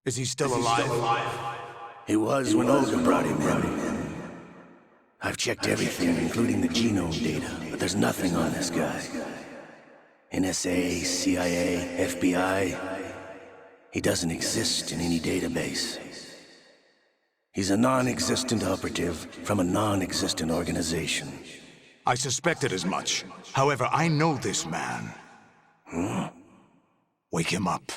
Is he still alive? He was when Olga brought him in. I've checked everything, including the genome data, but there's nothing on this guy. NSA, CIA, FBI. He doesn't exist in any database. He's a non-existent operative from a non-existent organization. I suspected as much. However, I know this man. Wake him up.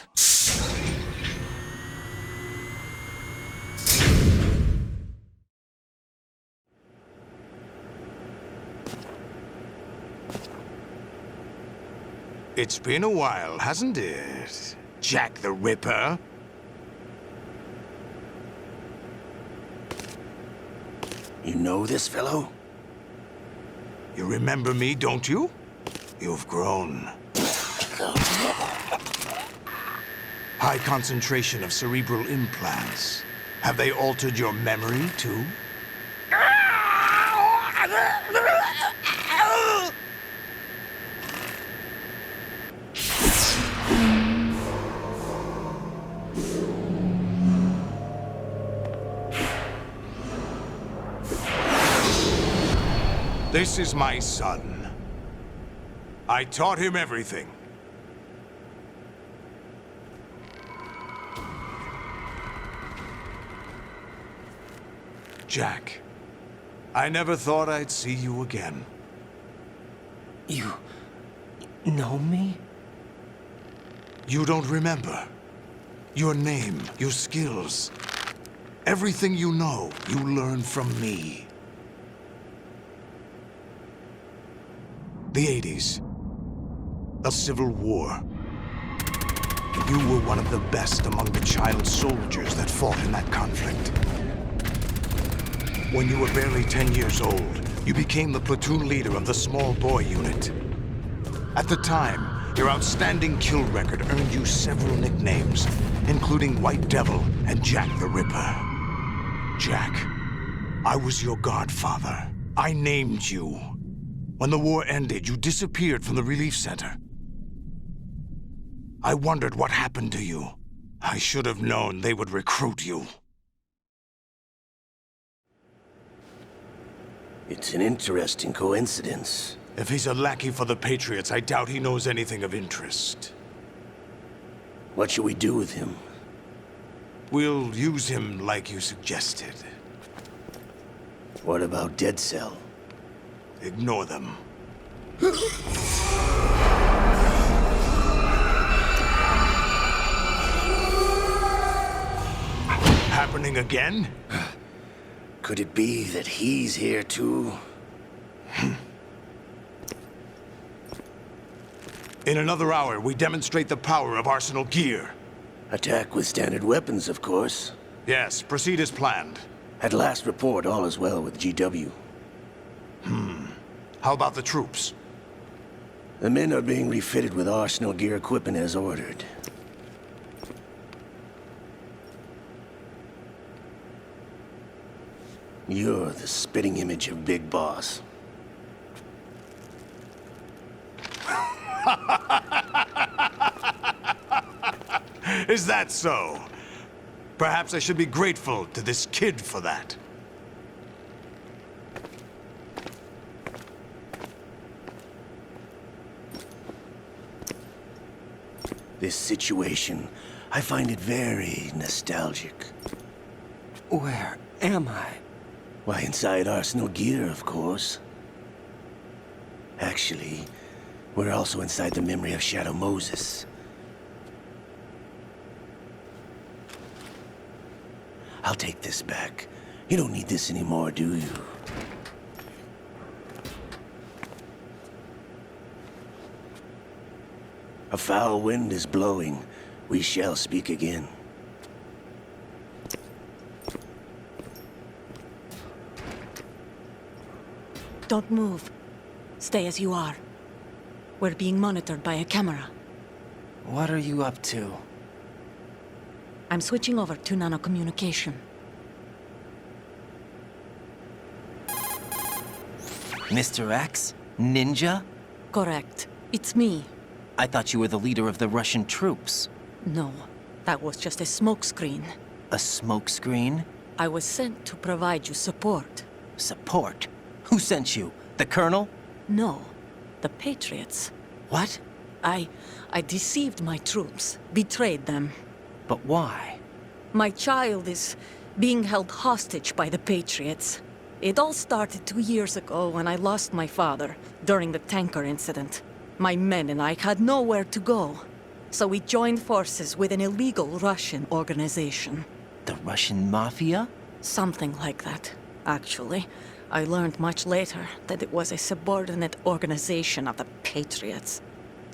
It's been a while, hasn't it? Jack the Ripper? You know this fellow? You remember me, don't you? You've grown. High concentration of cerebral implants. Have they altered your memory, too? This is my son. I taught him everything. Jack, I never thought I'd see you again. You know me? You don't remember. Your name, your skills. Everything you know, you learned from me. The 80s. A civil war. You were one of the best among the child soldiers that fought in that conflict. When you were barely 10 years old, you became the platoon leader of the small boy unit. At the time, your outstanding kill record earned you several nicknames, including White Devil and Jack the Ripper. Jack, I was your godfather. I named you. When the war ended, you disappeared from the relief center. I wondered what happened to you. I should have known they would recruit you. It's an interesting coincidence. If he's a lackey for the Patriots, I doubt he knows anything of interest. What should we do with him? We'll use him like you suggested. What about Dead Cell? Ignore them. Happening again? Could it be that he's here too? In another hour, we demonstrate the power of Arsenal gear. Attack with standard weapons, of course. Yes, proceed as planned. At last report, all is well with GW. How about the troops? The men are being refitted with Arsenal gear equipment as ordered. You're the spitting image of Big Boss. Is that so? Perhaps I should be grateful to this kid for that. This situation, I find it very nostalgic. Where am I? Why, inside Arsenal gear, of course. Actually, we're also inside the memory of Shadow Moses. I'll take this back. You don't need this anymore, do you? A foul wind is blowing. We shall speak again. Don't move. Stay as you are. We're being monitored by a camera. What are you up to? I'm switching over to nanocommunication. Mr. X? Ninja? Correct. It's me. I thought you were the leader of the Russian troops. No. That was just a smokescreen. A smokescreen? I was sent to provide you support. Support? Who sent you? The Colonel? No, the Patriots. What? I deceived my troops, betrayed them. But why? My child is being held hostage by the Patriots. It all started 2 years ago when I lost my father during the tanker incident. My men and I had nowhere to go, so we joined forces with an illegal Russian organization. The Russian Mafia? Something like that, actually. I learned much later that it was a subordinate organization of the Patriots.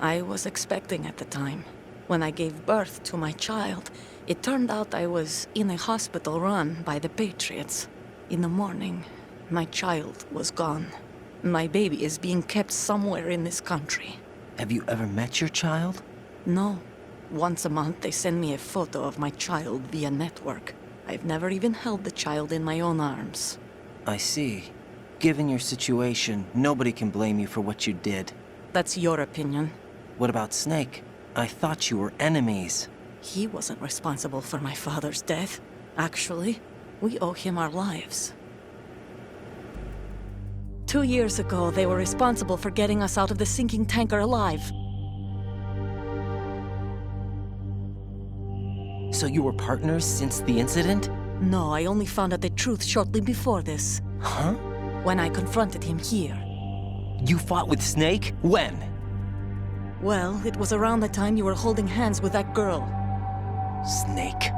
I was expecting at the time. When I gave birth to my child, it turned out I was in a hospital run by the Patriots. In the morning, my child was gone. My baby is being kept somewhere in this country. Have you ever met your child? No. Once a month, they send me a photo of my child via network. I've never even held the child in my own arms. I see. Given your situation, nobody can blame you for what you did. That's your opinion. What about Snake? I thought you were enemies. He wasn't responsible for my father's death. Actually, we owe him our lives. 2 years ago, they were responsible for getting us out of the sinking tanker alive. So you were partners since the incident? No, I only found out the truth shortly before this. Huh? When I confronted him here. You fought with Snake? When? Well, it was around the time you were holding hands with that girl. Snake.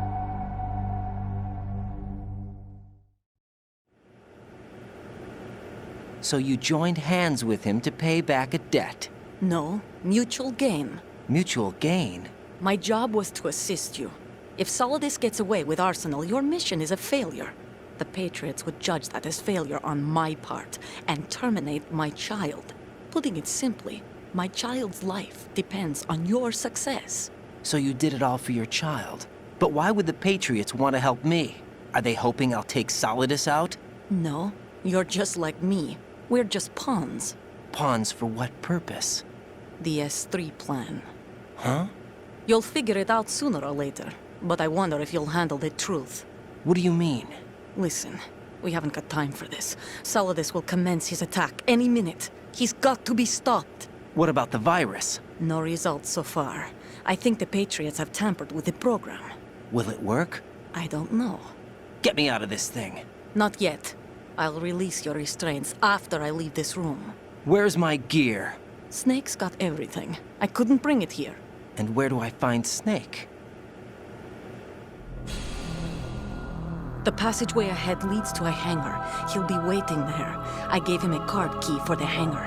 So you joined hands with him to pay back a debt. No, mutual gain. Mutual gain? My job was to assist you. If Solidus gets away with Arsenal, your mission is a failure. The Patriots would judge that as failure on my part and terminate my child. Putting it simply, my child's life depends on your success. So you did it all for your child. But why would the Patriots want to help me? Are they hoping I'll take Solidus out? No, you're just like me. We're just pawns. Pawns for what purpose? The S3 plan. Huh? You'll figure it out sooner or later, but I wonder if you'll handle the truth. What do you mean? Listen, we haven't got time for this. Solidus will commence his attack any minute. He's got to be stopped. What about the virus? No results so far. I think the Patriots have tampered with the program. Will it work? I don't know. Get me out of this thing. Not yet. I'll release your restraints after I leave this room. Where's my gear? Snake's got everything. I couldn't bring it here. And where do I find Snake? The passageway ahead leads to a hangar. He'll be waiting there. I gave him a card key for the hangar.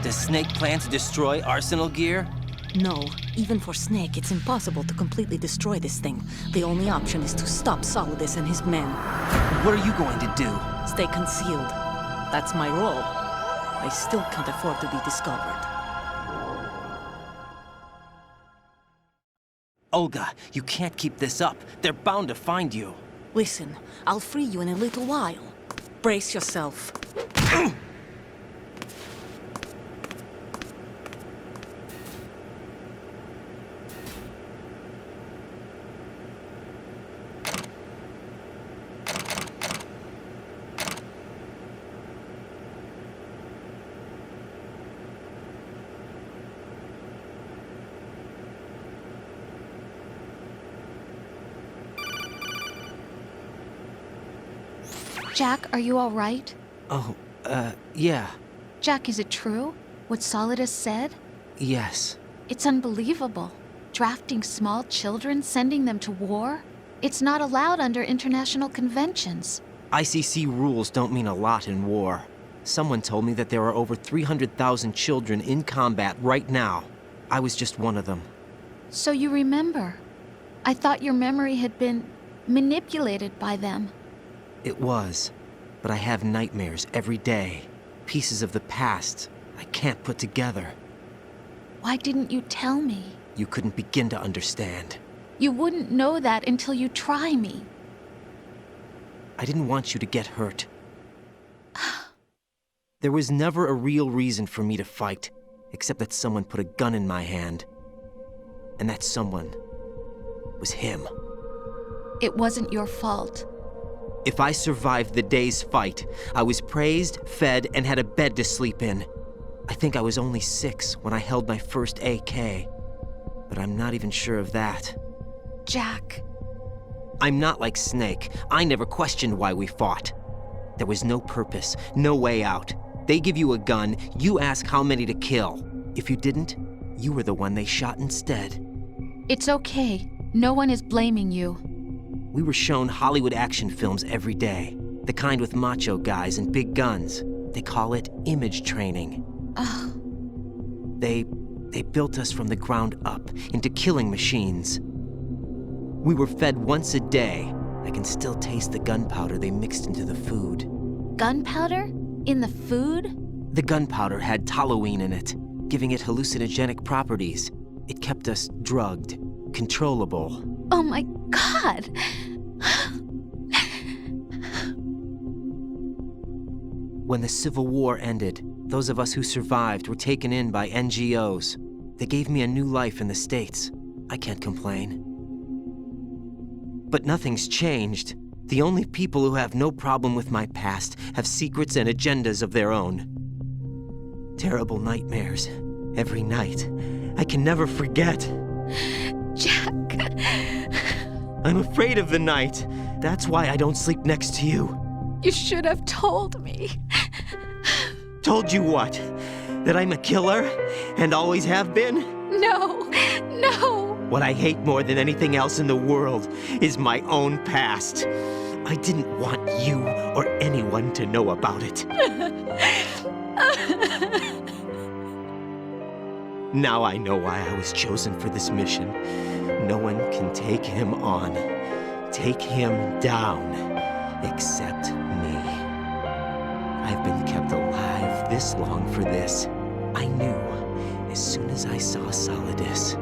Does Snake plan to destroy Arsenal gear? No, even for Snake, it's impossible to completely destroy this thing. The only option is to stop Solidus and his men. What are you going to do? Stay concealed. That's my role. I still can't afford to be discovered. Olga, you can't keep this up. They're bound to find you. Listen, I'll free you in a little while. Brace yourself. Jack, are you all right? Oh, yeah. Jack, is it true? What Solidus said? Yes. It's unbelievable. Drafting small children, sending them to war? It's not allowed under international conventions. ICC rules don't mean a lot in war. Someone told me that there are over 300,000 children in combat right now. I was just one of them. So you remember. I thought your memory had been manipulated by them. It was. But I have nightmares every day. Pieces of the past I can't put together. Why didn't you tell me? You couldn't begin to understand. You wouldn't know that until you try me. I didn't want you to get hurt. There was never a real reason for me to fight, except that someone put a gun in my hand. And that someone was him. It wasn't your fault. If I survived the day's fight, I was praised, fed, and had a bed to sleep in. I think I was only 6 when I held my first AK. But I'm not even sure of that. Jack. I'm not like Snake. I never questioned why we fought. There was no purpose, no way out. They give you a gun, you ask how many to kill. If you didn't, you were the one they shot instead. It's okay. No one is blaming you. We were shown Hollywood action films every day. The kind with macho guys and big guns. They call it image training. Ugh. They built us from the ground up into killing machines. We were fed once a day. I can still taste the gunpowder they mixed into the food. Gunpowder? In the food? The gunpowder had toluene in it, giving it hallucinogenic properties. It kept us drugged, controllable. Oh my God! When the Civil War ended, those of us who survived were taken in by NGOs. They gave me a new life in the States. I can't complain. But nothing's changed. The only people who have no problem with my past have secrets and agendas of their own. Terrible nightmares. Every night. I can never forget. Jack. I'm afraid of the night. That's why I don't sleep next to you. You should have told me. Told you what? That I'm a killer? And always have been? No, no. What I hate more than anything else in the world is my own past. I didn't want you or anyone to know about it. Now I know why I was chosen for this mission. No one can take him on, take him down, except me. I've been kept alive this long for this. I knew as soon as I saw Solidus.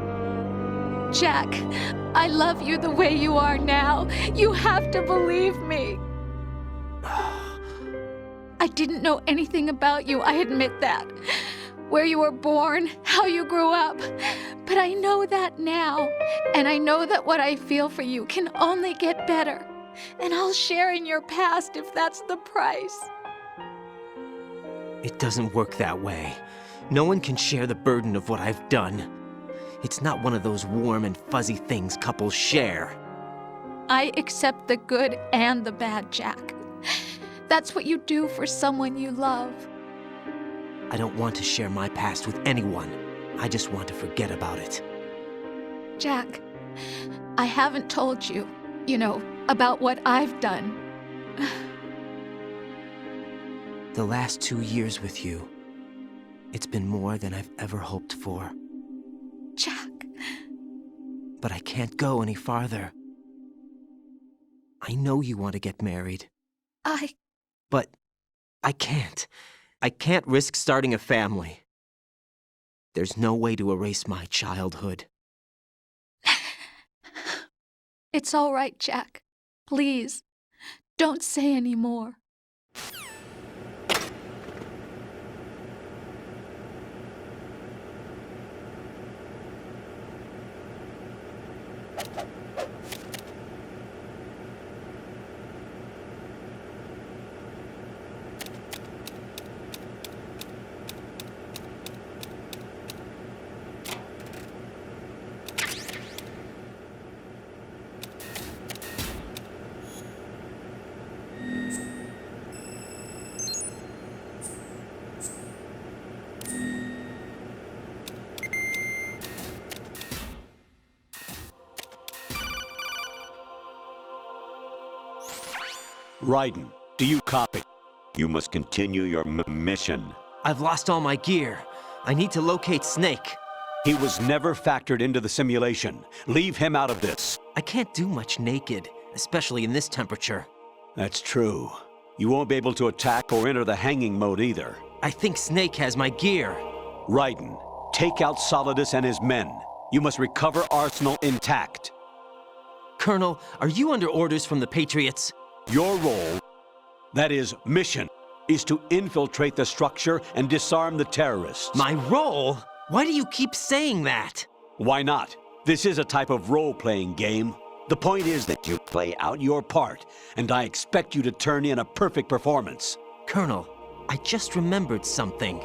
Jack, I love you the way you are now. You have to believe me. I didn't know anything about you, I admit that. Where you were born, how you grew up. But I know that now. And I know that what I feel for you can only get better. And I'll share in your past if that's the price. It doesn't work that way. No one can share the burden of what I've done. It's not one of those warm and fuzzy things couples share. I accept the good and the bad, Jack. That's what you do for someone you love. I don't want to share my past with anyone. I just want to forget about it. Jack, I haven't told you, about what I've done. The last 2 years with you, it's been more than I've ever hoped for. Jack. But I can't go any farther. I know you want to get married. But I can't. I can't risk starting a family. There's no way to erase my childhood. It's all right, Jack. Please, don't say any more. Raiden, do you copy? You must continue your mission. I've lost all my gear. I need to locate Snake. He was never factored into the simulation. Leave him out of this. I can't do much naked, especially in this temperature. That's true. You won't be able to attack or enter the hanging mode either. I think Snake has my gear. Raiden, take out Solidus and his men. You must recover Arsenal intact. Colonel, are you under orders from the Patriots? Your role, that is, mission, is to infiltrate the structure and disarm the terrorists. My role? Why do you keep saying that? Why not? This is a type of role-playing game. The point is that you play out your part, and I expect you to turn in a perfect performance. Colonel, I just remembered something.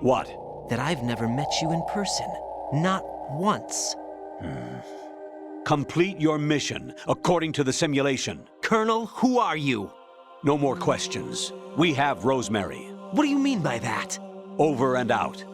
What? That I've never met you in person. Not once. Complete your mission, according to the simulation. Colonel, who are you? No more questions. We have Rosemary. What do you mean by that? Over and out.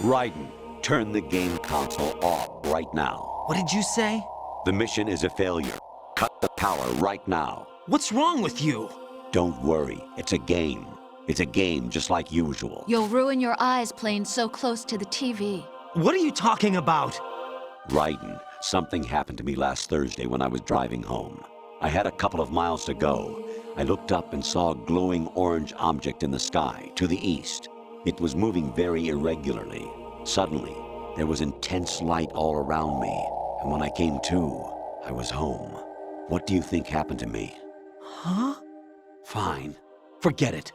Raiden, turn the game console off right now. What did you say? The mission is a failure. Cut the power right now. What's wrong with you? Don't worry, it's a game. It's a game just like usual. You'll ruin your eyes playing so close to the TV. What are you talking about? Raiden, something happened to me last Thursday when I was driving home. I had a couple of miles to go. I looked up and saw a glowing orange object in the sky, to the east. It was moving very irregularly. Suddenly, there was intense light all around me, and when I came to, I was home. What do you think happened to me? Huh? Fine. Forget it.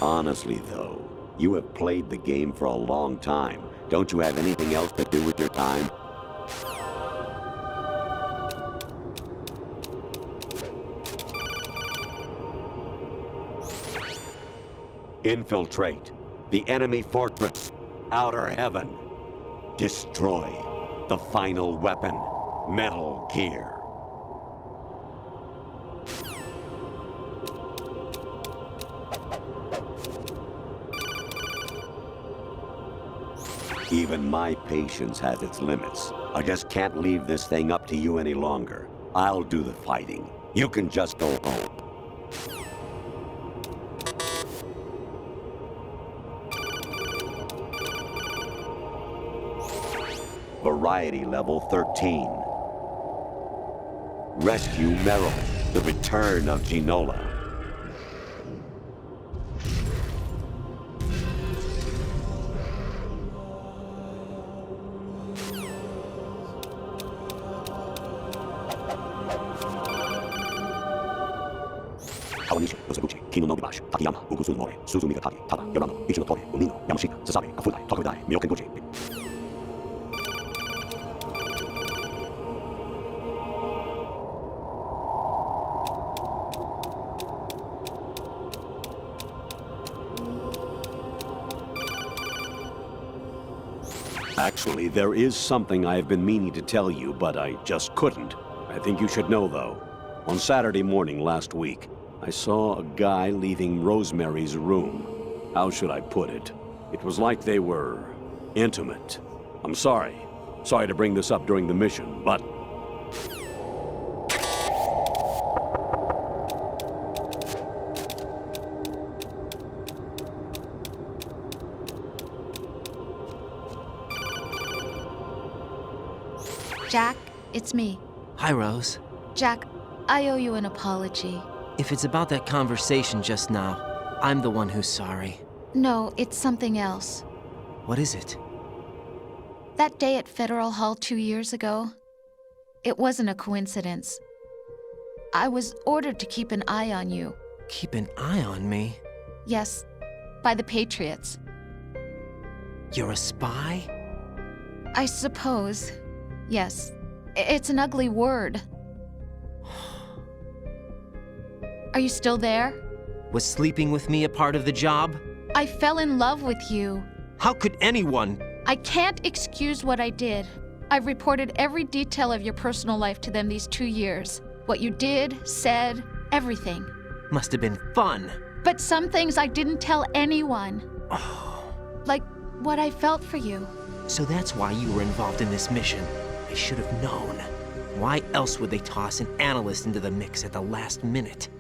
Honestly, though, you have played the game for a long time. Don't you have anything else to do with your time? Infiltrate the enemy fortress, Outer Heaven. Destroy the final weapon, Metal Gear. Even my patience has its limits. I just can't leave this thing up to you any longer. I'll do the fighting. You can just go home. Variety level 13. Rescue Meryl, the return of Ginola. Kawanishi, Yosabuchi, Kino no Gibashi, Takayama, Ugusu More, Suzumiga Taki, Tada, Yorano, Ichino Tori, Umino, Yamashita, Sasabe, Afudai, Tokudai, Myokenguchi. Actually, there is something I have been meaning to tell you, but I just couldn't. I think you should know, though. On Saturday morning last week, I saw a guy leaving Rosemary's room. How should I put it? It was like they were intimate. I'm sorry. Sorry to bring this up during the mission, but... Jack, it's me. Hi, Rose. Jack, I owe you an apology. If it's about that conversation just now, I'm the one who's sorry. No, it's something else. What is it? That day at Federal Hall 2 years ago, it wasn't a coincidence. I was ordered to keep an eye on you. Keep an eye on me? Yes, by the Patriots. You're a spy? I suppose. Yes. It's an ugly word. Are you still there? Was sleeping with me a part of the job? I fell in love with you. How could anyone? I can't excuse what I did. I've reported every detail of your personal life to them these 2 years. What you did, said, everything. Must have been fun. But some things I didn't tell anyone. Like what I felt for you. So that's why you were involved in this mission. I should have known. Why else would they toss an analyst into the mix at the last minute?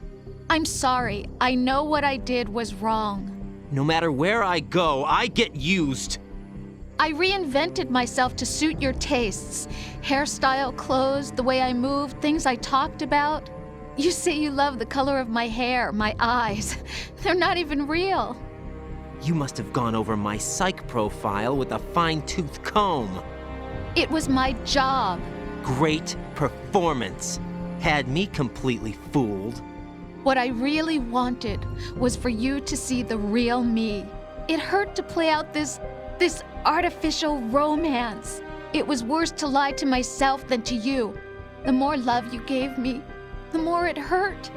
I'm sorry. I know what I did was wrong. No matter where I go, I get used. I reinvented myself to suit your tastes. Hairstyle, clothes, the way I moved, things I talked about. You say you love the color of my hair, my eyes. They're not even real. You must have gone over my psych profile with a fine-tooth comb. It was my job. Great performance. Had me completely fooled. What I really wanted was for you to see the real me. It hurt to play out this artificial romance. It was worse to lie to myself than to you. The more love you gave me, the more it hurt.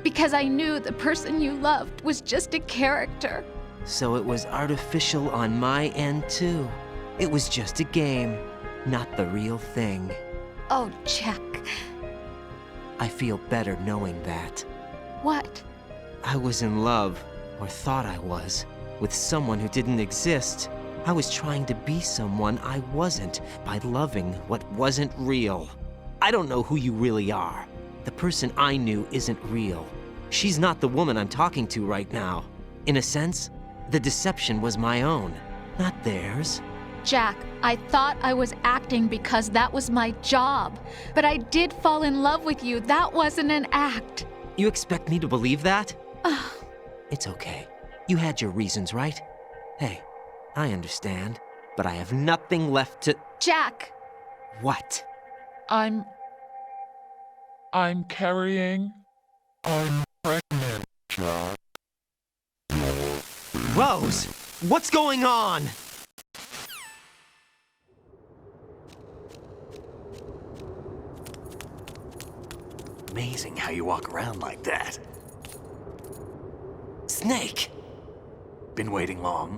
Because I knew the person you loved was just a character. So it was artificial on my end, too. It was just a game, not the real thing. Oh, Jack. I feel better knowing that. What? I was in love, or thought I was, with someone who didn't exist. I was trying to be someone I wasn't by loving what wasn't real. I don't know who you really are. The person I knew isn't real. She's not the woman I'm talking to right now. In a sense, the deception was my own, not theirs. Jack, I thought I was acting because that was my job. But I did fall in love with you. That wasn't an act. You expect me to believe that? It's okay. You had your reasons, right? Hey, I understand, but I have nothing left to... Jack! What? I'm carrying. I'm pregnant, Jack. Rose! What's going on? Amazing how you walk around like that. Snake! Been waiting long?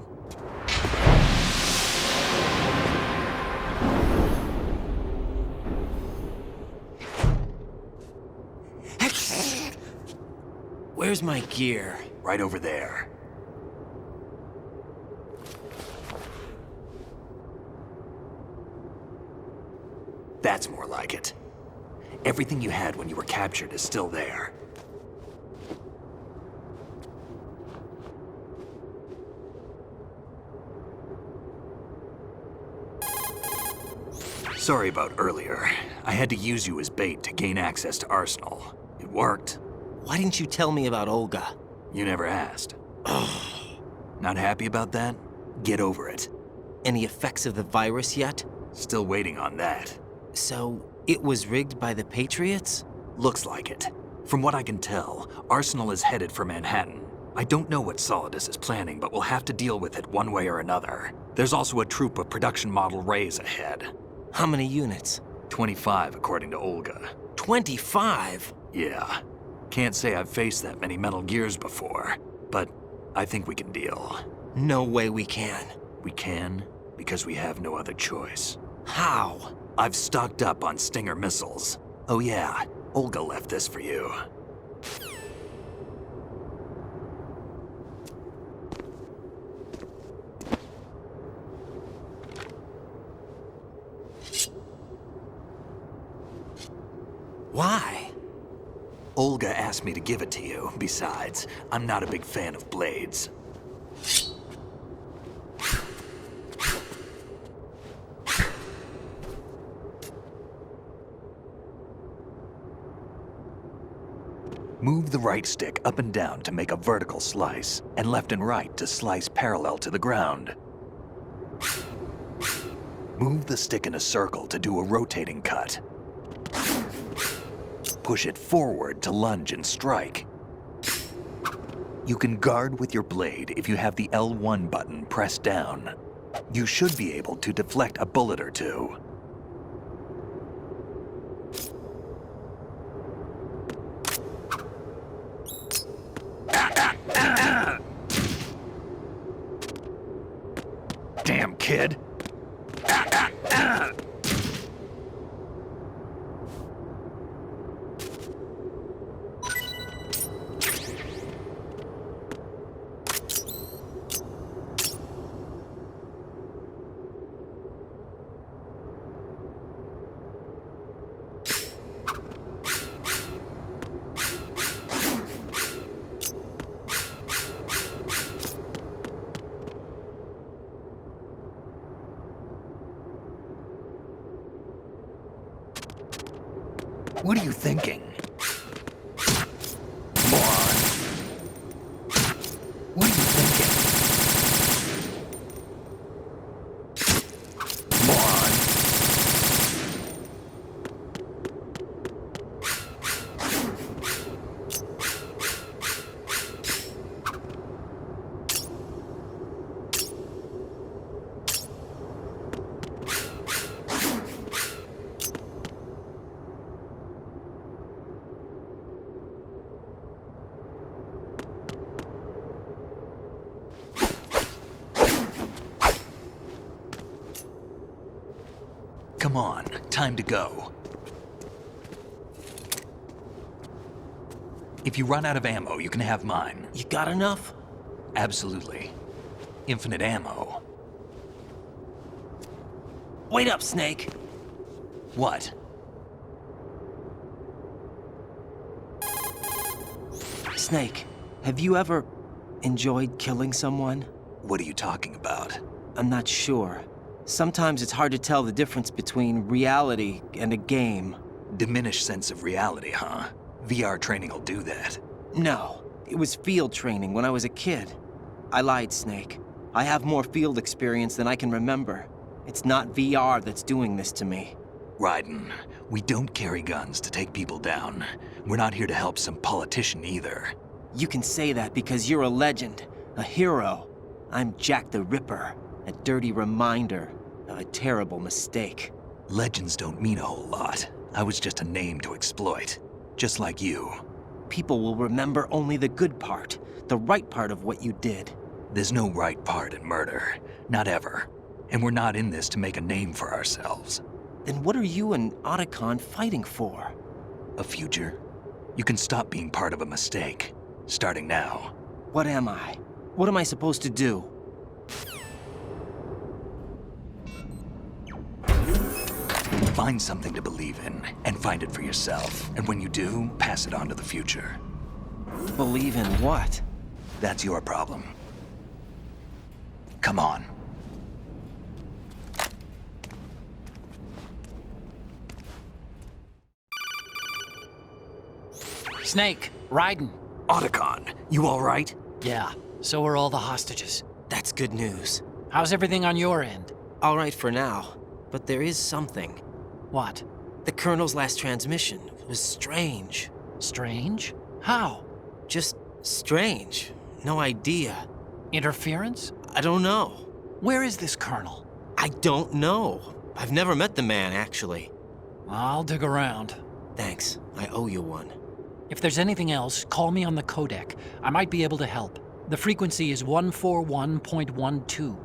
Where's my gear? Right over there. That's more like it. Everything you had when you were captured is still there. Sorry about earlier. I had to use you as bait to gain access to Arsenal. It worked. Why didn't you tell me about Olga? You never asked. Not happy about that? Get over it. Any effects of the virus yet? Still waiting on that. So, it was rigged by the Patriots? Looks like it. From what I can tell, Arsenal is headed for Manhattan. I don't know what Solidus is planning, but we'll have to deal with it one way or another. There's also a troop of production model Rays ahead. How many units? 25, according to Olga. 25? Yeah. Can't say I've faced that many Metal Gears before, but I think we can deal. No way we can. We can, because we have no other choice. How? I've stocked up on Stinger missiles. Oh yeah, Olga left this for you. Why? Olga asked me to give it to you. Besides, I'm not a big fan of blades. Move the right stick up and down to make a vertical slice, and left and right to slice parallel to the ground. Move the stick in a circle to do a rotating cut. Push it forward to lunge and strike. You can guard with your blade if you have the L1 button pressed down. You should be able to deflect a bullet or two. What are you thinking? Moron. What are you thinking? Moron. Come on, time to go. If you run out of ammo, you can have mine. You got enough? Absolutely. Infinite ammo. Wait up, Snake. What? Snake, have you ever enjoyed killing someone? What are you talking about? I'm not sure. Sometimes it's hard to tell the difference between reality and a game. Diminished sense of reality, huh? VR training will do that. No, it was field training when I was a kid. I lied, Snake. I have more field experience than I can remember. It's not VR that's doing this to me. Raiden, we don't carry guns to take people down. We're not here to help some politician either. You can say that because you're a legend, a hero. I'm Jack the Ripper, a dirty reminder of a terrible mistake. Legends don't mean a whole lot. I was just a name to exploit. Just like you. People will remember only the good part, the right part of what you did. There's no right part in murder. Not ever. And we're not in this to make a name for ourselves. Then what are you and Otacon fighting for? A future? You can stop being part of a mistake. Starting now. What am I? What am I supposed to do? Find something to believe in, and find it for yourself. And when you do, pass it on to the future. Believe in what? That's your problem. Come on. Snake, Raiden. Otacon, you all right? Yeah, so are all the hostages. That's good news. How's everything on your end? All right for now, but there is something. What? The Colonel's last transmission was strange. Strange? How? Just strange. No idea. Interference? I don't know. Where is this Colonel? I don't know. I've never met the man, actually. I'll dig around. Thanks. I owe you one. If there's anything else, call me on the codec. I might be able to help. The frequency is 141.12.